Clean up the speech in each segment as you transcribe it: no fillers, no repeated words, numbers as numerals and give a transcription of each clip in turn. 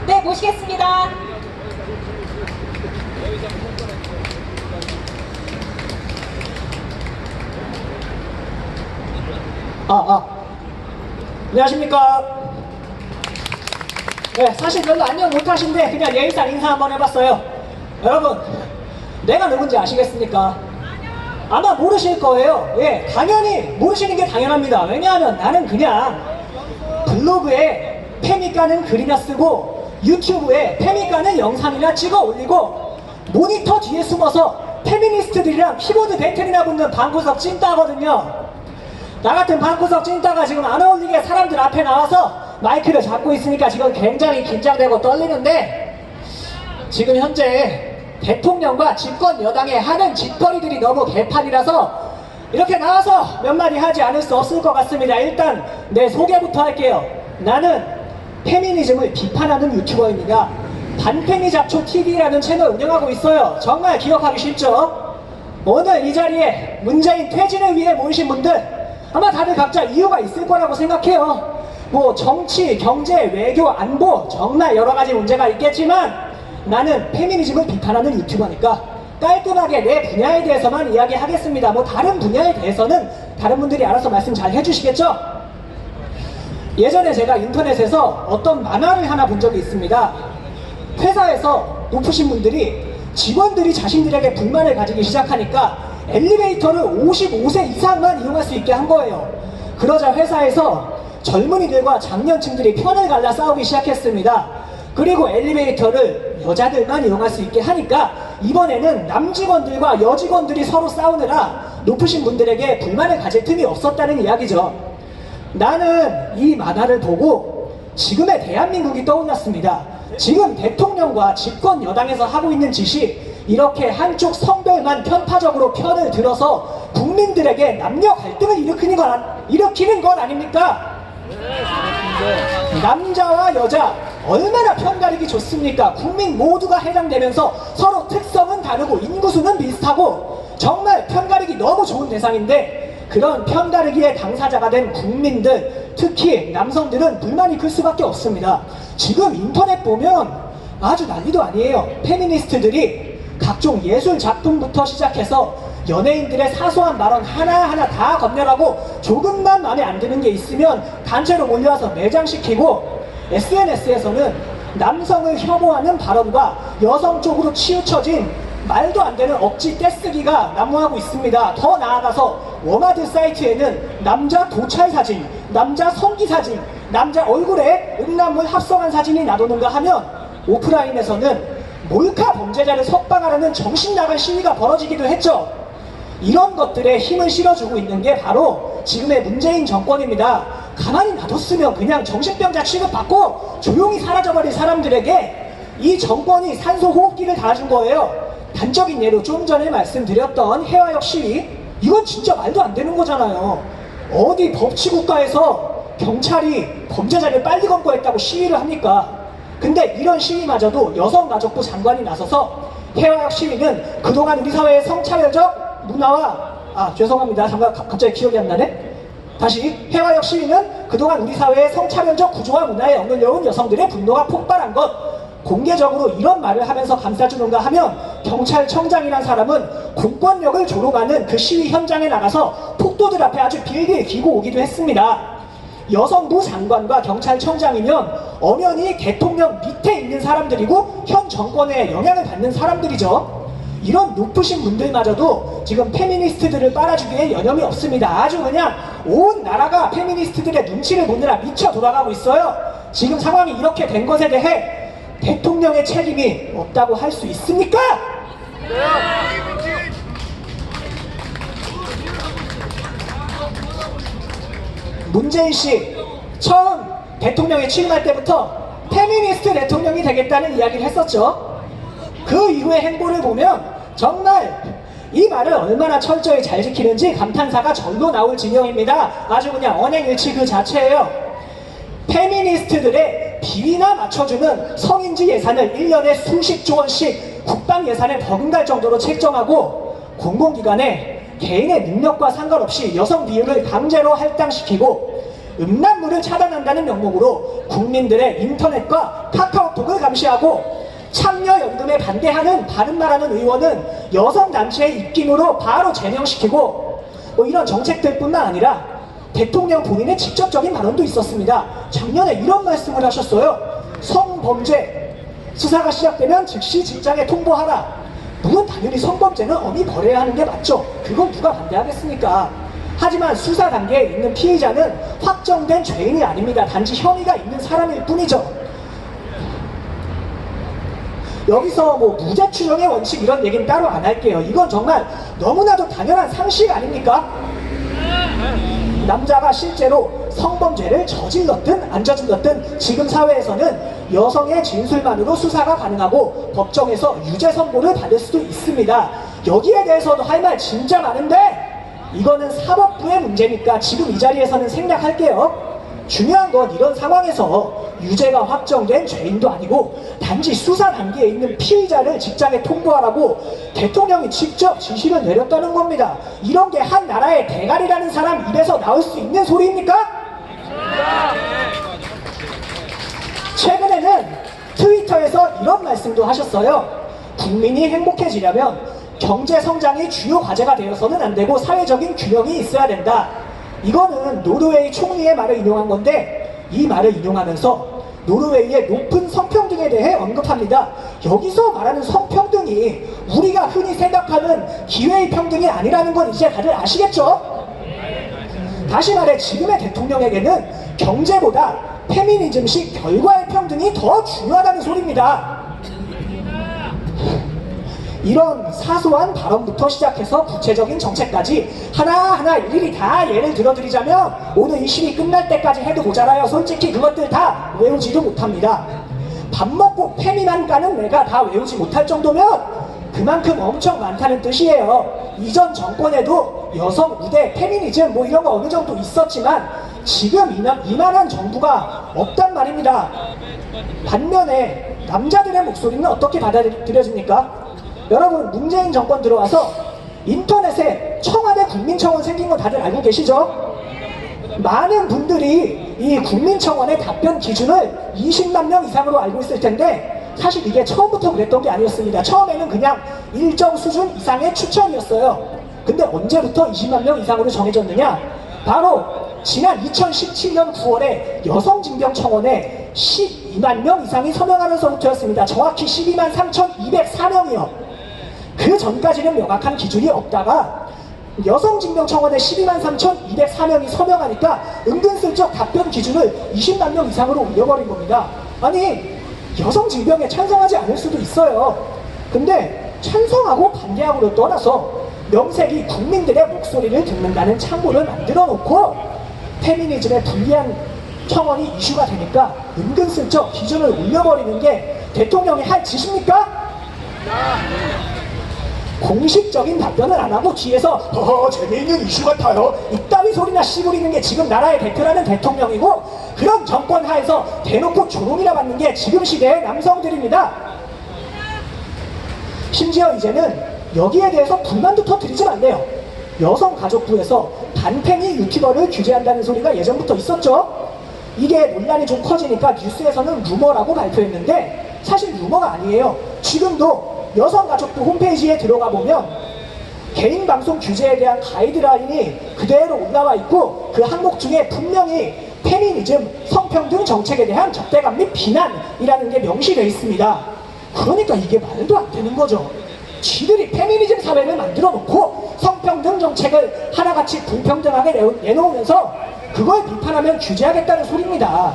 네, 모시겠습니다. 안녕하십니까. 네, 사실 별로 안녕 못하신데 그냥 예의상 인사 한번 해봤어요. 여러분, 내가 누군지 아시겠습니까? 아마 모르실 거예요. 예, 당연히 모르시는 게 당연합니다. 왜냐하면 나는 그냥 블로그에 페미 까는 글이나 쓰고 유튜브에 페미 까는 영상이나 찍어 올리고 모니터 뒤에 숨어서 페미니스트들이랑 키보드 배틀이나 붙는 방구석 찐따거든요. 나 같은 방구석 찐따가 지금 안 어울리게 사람들 앞에 나와서 마이크를 잡고 있으니까 지금 굉장히 긴장되고 떨리는데, 지금 현재 대통령과 집권 여당의 하는 짓거리들이 너무 개판이라서 이렇게 나와서 몇 마디 하지 않을 수 없을 것 같습니다. 일단 내 소개부터 할게요. 나는 페미니즘을 비판하는 유튜버입니다. 반페미잡초TV라는 채널 운영하고 있어요. 정말 기억하기 쉽죠? 오늘 이 자리에 문재인 퇴진을 위해 모이신 분들 아마 다들 각자 이유가 있을 거라고 생각해요. 뭐 정치, 경제, 외교, 안보 정말 여러 가지 문제가 있겠지만 나는 페미니즘을 비판하는 유튜버니까 깔끔하게 내 분야에 대해서만 이야기하겠습니다. 뭐 다른 분야에 대해서는 다른 분들이 알아서 말씀 잘 해주시겠죠? 예전에 제가 인터넷에서 어떤 만화를 하나 본 적이 있습니다. 회사에서 높으신 분들이 직원들이 자신들에게 불만을 가지기 시작하니까 엘리베이터를 55세 이상만 이용할 수 있게 한 거예요. 그러자 회사에서 젊은이들과 장년층들이 편을 갈라 싸우기 시작했습니다. 그리고 엘리베이터를 여자들만 이용할 수 있게 하니까 이번에는 남직원들과 여직원들이 서로 싸우느라 높으신 분들에게 불만을 가질 틈이 없었다는 이야기죠. 나는 이 만화를 보고 지금의 대한민국이 떠올랐습니다. 지금 대통령과 집권 여당에서 하고 있는 짓이 이렇게 한쪽 성별만 편파적으로 편을 들어서 국민들에게 남녀 갈등을 일으키는 것 아닙니까? 남자와 여자 얼마나 편가르기 좋습니까? 국민 모두가 해당되면서 서로 특성은 다르고 인구수는 비슷하고 정말 편가르기 너무 좋은 대상인데, 그런 편가르기의 당사자가 된 국민들, 특히 남성들은 불만이 클 수밖에 없습니다. 지금 인터넷 보면 아주 난리도 아니에요. 페미니스트들이 각종 예술 작품부터 시작해서 연예인들의 사소한 발언 하나하나 다 검열하고 조금만 마음에 안 드는 게 있으면 단체로 몰려와서 매장시키고, SNS에서는 남성을 혐오하는 발언과 여성 쪽으로 치우쳐진 말도 안 되는 억지 떼쓰기가 난무하고 있습니다. 더 나아가서 워마드 사이트에는 남자 도찰 사진, 남자 성기 사진, 남자 얼굴에 음란물 합성한 사진이 나도는가 하면 오프라인에서는 몰카 범죄자를 석방하라는 정신 나간 시위가 벌어지기도 했죠. 이런 것들에 힘을 실어주고 있는 게 바로 지금의 문재인 정권입니다. 가만히 놔뒀으면 그냥 정신병자 취급받고 조용히 사라져버린 사람들에게 이 정권이 산소호흡기를 달아준 거예요. 단적인 예로 좀 전에 말씀드렸던 해화역 시위, 이건 진짜 말도 안 되는 거잖아요. 어디 법치국가에서 경찰이 범죄자를 빨리 검거했다고 시위를 합니까? 근데 이런 시위마저도 여성가족부 장관이 나서서 해화역 시위는 그동안 우리 사회의 성차별적 문화와 죄송합니다. 잠깐 갑자기 기억이 안 나네? 다시, 해화역 시위는 그동안 우리 사회의 성차별적 구조와 문화에 억눌려온 여성들의 분노가 폭발한 것, 공개적으로 이런 말을 하면서 감싸주는가 하면 경찰청장이란 사람은 공권력을 조롱하는 그 시위 현장에 나가서 폭도들 앞에 아주 빌빌 기고 오기도 했습니다. 여성부 장관과 경찰청장이면 엄연히 대통령 밑에 있는 사람들이고 현 정권에 영향을 받는 사람들이죠. 이런 높으신 분들마저도 지금 페미니스트들을 빨아주기에 여념이 없습니다. 아주 그냥 온 나라가 페미니스트들의 눈치를 보느라 미쳐 돌아가고 있어요. 지금 상황이 이렇게 된 것에 대해 대통령의 책임이 없다고 할 수 있습니까? 문재인 씨 처음 대통령에 취임할 때부터 페미니스트 대통령이 되겠다는 이야기를 했었죠. 그 이후의 행보를 보면 정말 이 말을 얼마나 철저히 잘 지키는지 감탄사가 절로 나올 지경입니다. 아주 그냥 언행일치 그 자체예요. 페미니스트들의 비위나 맞춰주는 성인지 예산을 1년에 수십조 원씩 국방 예산에 버금갈 정도로 책정하고, 공공기관에 개인의 능력과 상관없이 여성 비율을 강제로 할당시키고 음란물을 차단한다는 명목으로 국민들의 인터넷과 카카오톡을 무시하고 참여연금에 반대하는 바른말하는 의원은 여성단체의 입김으로 바로 제명시키고 뭐 이런 정책들뿐만 아니라 대통령 본인의 직접적인 발언도 있었습니다. 작년에 이런 말씀을 하셨어요. 성범죄 수사가 시작되면 즉시 직장에 통보하라. 물론 당연히 성범죄는 엄히 벌여야 하는 게 맞죠. 그건 누가 반대하겠습니까? 하지만 수사 단계에 있는 피의자는 확정된 죄인이 아닙니다. 단지 혐의가 있는 사람일 뿐이죠. 여기서 뭐 무죄 추정의 원칙 이런 얘기는 따로 안 할게요. 이건 정말 너무나도 당연한 상식 아닙니까? 남자가 실제로 성범죄를 저질렀든 안 저질렀든 지금 사회에서는 여성의 진술만으로 수사가 가능하고 법정에서 유죄 선고를 받을 수도 있습니다. 여기에 대해서도 할 말 진짜 많은데 이거는 사법부의 문제니까 지금 이 자리에서는 생략할게요. 중요한 건 이런 상황에서 유죄가 확정된 죄인도 아니고 단지 수사 단계에 있는 피의자를 직장에 통보하라고 대통령이 직접 지시를 내렸다는 겁니다. 이런 게 한 나라의 대가리라는 사람 입에서 나올 수 있는 소리입니까? 최근에는 트위터에서 이런 말씀도 하셨어요. 국민이 행복해지려면 경제 성장이 주요 과제가 되어서는 안 되고 사회적인 균형이 있어야 된다. 이거는 노르웨이 총리의 말을 인용한 건데 이 말을 인용하면서 노르웨이의 높은 성평등에 대해 언급합니다. 여기서 말하는 성평등이 우리가 흔히 생각하는 기회의 평등이 아니라는 건 이제 다들 아시겠죠? 다시 말해 지금의 대통령에게는 경제보다 페미니즘식 결과의 평등이 더 중요하다는 소리입니다. 이런 사소한 발언부터 시작해서 구체적인 정책까지 하나하나 일일이 다 예를 들어드리자면 오늘 이 시위 끝날 때까지 해도 모자라요. 솔직히 그것들 다 외우지도 못합니다. 밥 먹고 페미만 까는 내가 다 외우지 못할 정도면 그만큼 엄청 많다는 뜻이에요. 이전 정권에도 여성 우대 페미니즘 뭐 이런 거 어느 정도 있었지만 지금 이만한 정부가 없단 말입니다. 반면에 남자들의 목소리는 어떻게 받아들여집니까? 여러분 문재인 정권 들어와서 인터넷에 청와대 국민청원 생긴 거 다들 알고 계시죠? 많은 분들이 이 국민청원의 답변 기준을 20만 명 이상으로 알고 있을 텐데 사실 이게 처음부터 그랬던 게 아니었습니다. 처음에는 그냥 일정 수준 이상의 추천이었어요. 근데 언제부터 20만 명 이상으로 정해졌느냐? 바로 지난 2017년 9월에 여성징병청원에 12만 명 이상이 서명하면서부터였습니다. 정확히 12만 3,204명이요. 그 전까지는 명확한 기준이 없다가 여성징병청원에 12만 3,204명이 서명하니까 은근슬쩍 답변 기준을 20만 명 이상으로 올려버린 겁니다. 아니 여성징병에 찬성하지 않을 수도 있어요. 근데 찬성하고 반대하고를 떠나서 명색이 국민들의 목소리를 듣는다는 창구를 만들어 놓고 페미니즘에 불리한 청원이 이슈가 되니까 은근슬쩍 기준을 올려버리는 게 대통령이 할 짓입니까? 공식적인 답변을 안 하고 뒤에서 재미있는 이슈 같아요 이따위 소리나 씨부리는 게 지금 나라의 대표라는 대통령이고 그런 정권 하에서 대놓고 조롱이나 받는 게 지금 시대의 남성들입니다. 심지어 이제는 여기에 대해서 불만도 터뜨리지 않네요. 여성가족부에서 반페미 유튜버를 규제한다는 소리가 예전부터 있었죠. 이게 논란이 좀 커지니까 뉴스에서는 루머라고 발표했는데 사실 루머가 아니에요. 지금도 여성가족부 홈페이지에 들어가 보면 개인방송 규제에 대한 가이드라인이 그대로 올라와 있고 그 항목 중에 분명히 페미니즘, 성평등 정책에 대한 적대감 및 비난이라는 게 명시되어 있습니다. 그러니까 이게 말도 안 되는 거죠. 지들이 페미니즘 사회를 만들어 놓고 성평등 정책을 하나같이 불평등하게 내놓으면서 그걸 비판하면 규제하겠다는 소리입니다.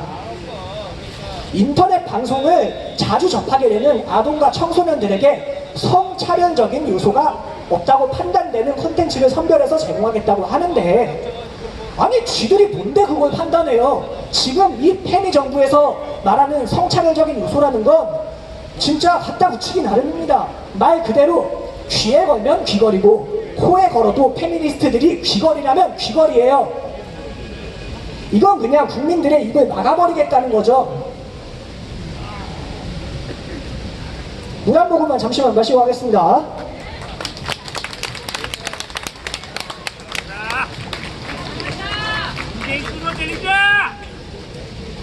인터넷 방송을 자주 접하게 되는 아동과 청소년들에게 성차별적인 요소가 없다고 판단되는 콘텐츠를 선별해서 제공하겠다고 하는데 아니 쥐들이 뭔데 그걸 판단해요. 지금 이 페미 정부에서 말하는 성차별적인 요소라는 건 진짜 갖다 붙이기 나름입니다. 말 그대로 귀에 걸면 귀걸이고 코에 걸어도 페미니스트들이 귀걸이라면 귀걸이에요. 이건 그냥 국민들의 입을 막아버리겠다는 거죠. 물 한 모금만 잠시만 마시고 하겠습니다.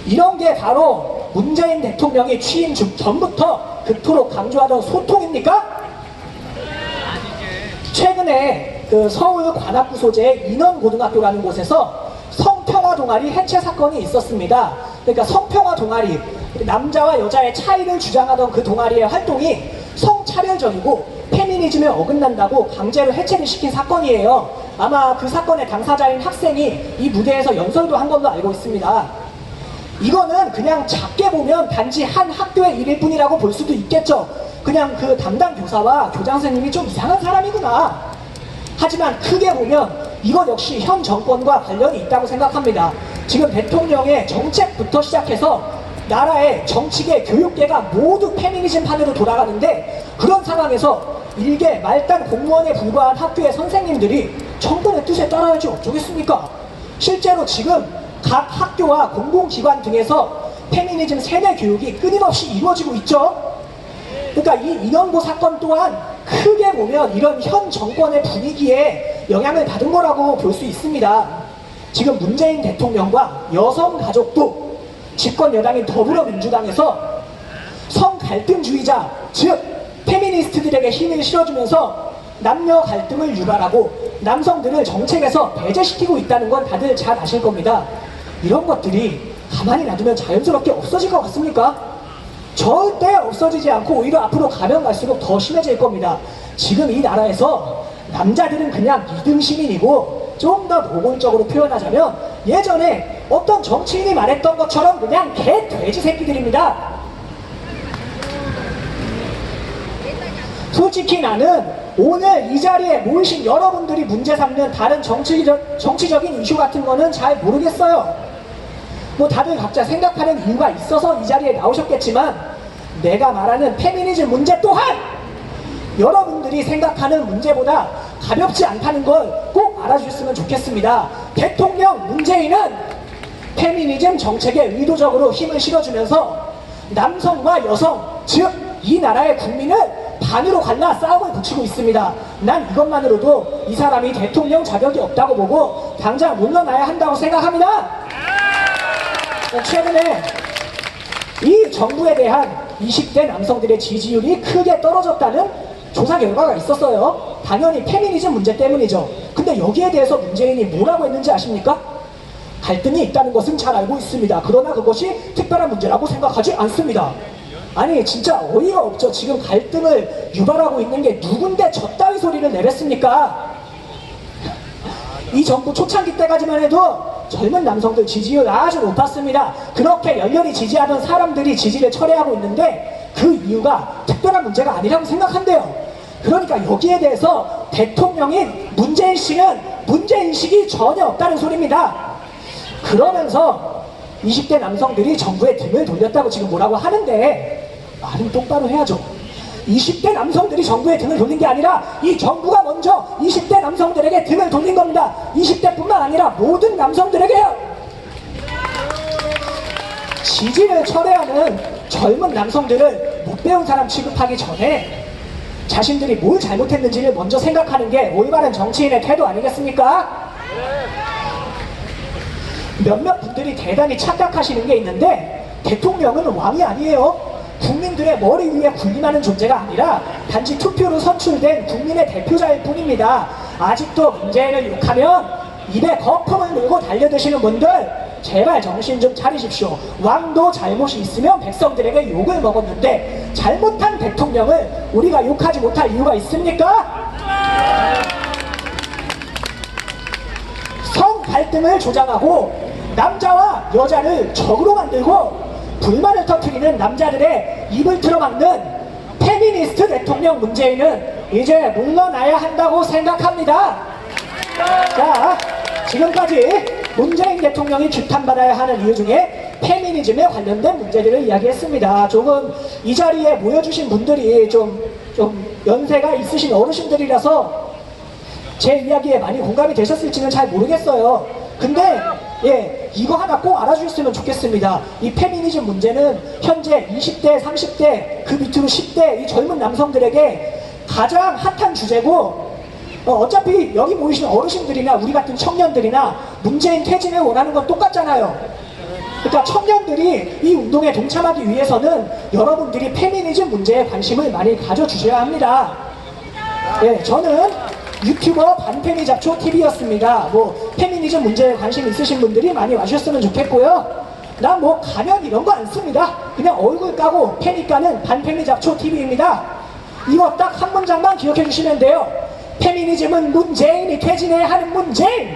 이런 게 바로 문재인 대통령이 취임 전부터 그토록 강조하던 소통입니까? 최근에 그 서울 관악구 소재의 인원고등학교라는 곳에서 성평화 동아리 해체 사건이 있었습니다. 그러니까 성평화 동아리, 남자와 여자의 차이를 주장하던 그 동아리의 활동이 성차별적이고 페미니즘에 어긋난다고 강제로 해체를 시킨 사건이에요. 아마 그 사건의 당사자인 학생이 이 무대에서 연설도 한 걸로 알고 있습니다. 이거는 그냥 작게 보면 단지 한 학교의 일일 뿐이라고 볼 수도 있겠죠. 그냥 그 담당 교사와 교장 선생님이 좀 이상한 사람이구나. 하지만 크게 보면 이것 역시 현 정권과 관련이 있다고 생각합니다. 지금 대통령의 정책부터 시작해서 나라의 정치계, 교육계가 모두 페미니즘판으로 돌아가는데, 그런 상황에서 일개 말단 공무원에 불과한 학교의 선생님들이 정권의 뜻에 따라야지 어쩌겠습니까? 실제로 지금 각 학교와 공공기관 등에서 페미니즘 세대 교육이 끊임없이 이루어지고 있죠. 그러니까 이 인원고 사건 또한 크게 보면 이런 현 정권의 분위기에 영향을 받은 거라고 볼 수 있습니다. 지금 문재인 대통령과 여성가족부, 집권 여당인 더불어민주당에서 성갈등주의자, 즉 페미니스트들에게 힘을 실어주면서 남녀 갈등을 유발하고 남성들을 정책에서 배제시키고 있다는 건 다들 잘 아실 겁니다. 이런 것들이 가만히 놔두면 자연스럽게 없어질 것 같습니까? 절대 없어지지 않고 오히려 앞으로 가면 갈수록 더 심해질 겁니다. 지금 이 나라에서 남자들은 그냥 이등 시민이고, 좀 더 노골적으로 표현하자면 예전에 어떤 정치인이 말했던 것처럼 그냥 개 돼지 새끼들입니다. 솔직히 나는 오늘 이 자리에 모이신 여러분들이 문제 삼는 다른 정치적인 이슈 같은 거는 잘 모르겠어요. 뭐 다들 각자 생각하는 이유가 있어서 이 자리에 나오셨겠지만, 내가 말하는 페미니즘 문제 또한 여러분들이 생각하는 문제보다 가볍지 않다는 걸 꼭 알아주셨으면 좋겠습니다. 대통령 문재인은 페미니즘 정책에 의도적으로 힘을 실어주면서 남성과 여성, 즉 이 나라의 국민을 반으로 갈라 싸움을 붙이고 있습니다. 난 이것만으로도 이 사람이 대통령 자격이 없다고 보고 당장 물러나야 한다고 생각합니다. 최근에 이 정부에 대한 20대 남성들의 지지율이 크게 떨어졌다는 조사 결과가 있었어요. 당연히 페미니즘 문제 때문이죠. 근데 여기에 대해서 문재인이 뭐라고 했는지 아십니까? 갈등이 있다는 것은 잘 알고 있습니다. 그러나 그것이 특별한 문제라고 생각하지 않습니다. 아니 진짜 어이가 없죠. 지금 갈등을 유발하고 있는 게 누군데 저따위 소리를 내뱉습니까? 이 정부 초창기 때까지만 해도 젊은 남성들 지지율 아주 높았습니다. 그렇게 열렬히 지지하던 사람들이 지지를 철회하고 있는데 그 이유가 특별한 문제가 아니라고 생각한대요. 그러니까 여기에 대해서 대통령인 문재인 씨는 문제인식이 전혀 없다는 소리입니다. 그러면서 20대 남성들이 정부에 등을 돌렸다고 지금 뭐라고 하는데, 말은 똑바로 해야죠. 20대 남성들이 정부에 등을 돌린 게 아니라 이 정부가 먼저 20대 남성들에게 등을 돌린 겁니다. 20대뿐만 아니라 모든 남성들에게요. 지지를 철회하는 젊은 남성들을 못 배운 사람 취급하기 전에 자신들이 뭘 잘못했는지를 먼저 생각하는 게 올바른 정치인의 태도 아니겠습니까? 몇몇 분들이 대단히 착각하시는 게 있는데, 대통령은 왕이 아니에요. 국민들의 머리 위에 군림하는 존재가 아니라 단지 투표로 선출된 국민의 대표자일 뿐입니다. 아직도 문재인을 욕하면 입에 거품을 물고 달려드시는 분들, 제발 정신 좀 차리십시오. 왕도 잘못이 있으면 백성들에게 욕을 먹었는데 잘못한 대통령을 우리가 욕하지 못할 이유가 있습니까? 성 갈등을 조장하고 남자와 여자를 적으로 만들고 불만을 터뜨리는 남자들의 입을 틀어막는 페미니스트 대통령 문재인은 이제 물러나야 한다고 생각합니다. 자, 지금까지 문재인 대통령이 규탄받아야 하는 이유 중에 페미니즘에 관련된 문제들을 이야기했습니다. 조금 이 자리에 모여주신 분들이 좀 연세가 있으신 어르신들이라서 제 이야기에 많이 공감이 되셨을지는 잘 모르겠어요. 근데 이거 하나 꼭 알아주셨으면 좋겠습니다. 이 페미니즘 문제는 현재 20대, 30대, 그 밑으로 10대 이 젊은 남성들에게 가장 핫한 주제고, 어차피 여기 모이신 어르신들이나 우리 같은 청년들이나 문재인 퇴진을 원하는 건 똑같잖아요. 그러니까 청년들이 이 운동에 동참하기 위해서는 여러분들이 페미니즘 문제에 관심을 많이 가져주셔야 합니다. 예, 저는 유튜버 반페미 잡초 TV였습니다. 뭐 페미니즘 문제에 관심 있으신 분들이 많이 와주셨으면 좋겠고요. 난 뭐 가면 이런 거 안 씁니다. 그냥 얼굴 까고 페미 까는 반페미 잡초 TV입니다. 이거 딱 한 문장만 기억해 주시면 돼요. 페미니즘은 문재인이 퇴진해야 하는 문재인.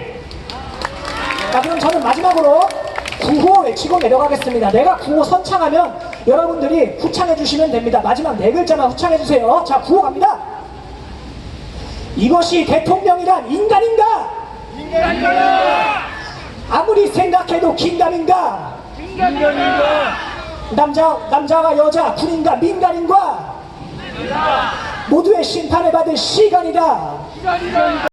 자, 그럼 저는 마지막으로 구호 외치고 내려가겠습니다. 내가 구호 선창하면 여러분들이 후창해 주시면 됩니다. 마지막 네 글자만 후창해 주세요. 자, 구호 갑니다. 이것이 대통령이란 인간인가? 인간인가? 아무리 생각해도 긴가민가? 인간인가? 남자와 여자, 군인과 민간인과 모두의 심판을 받을 시간이다. 인간인가?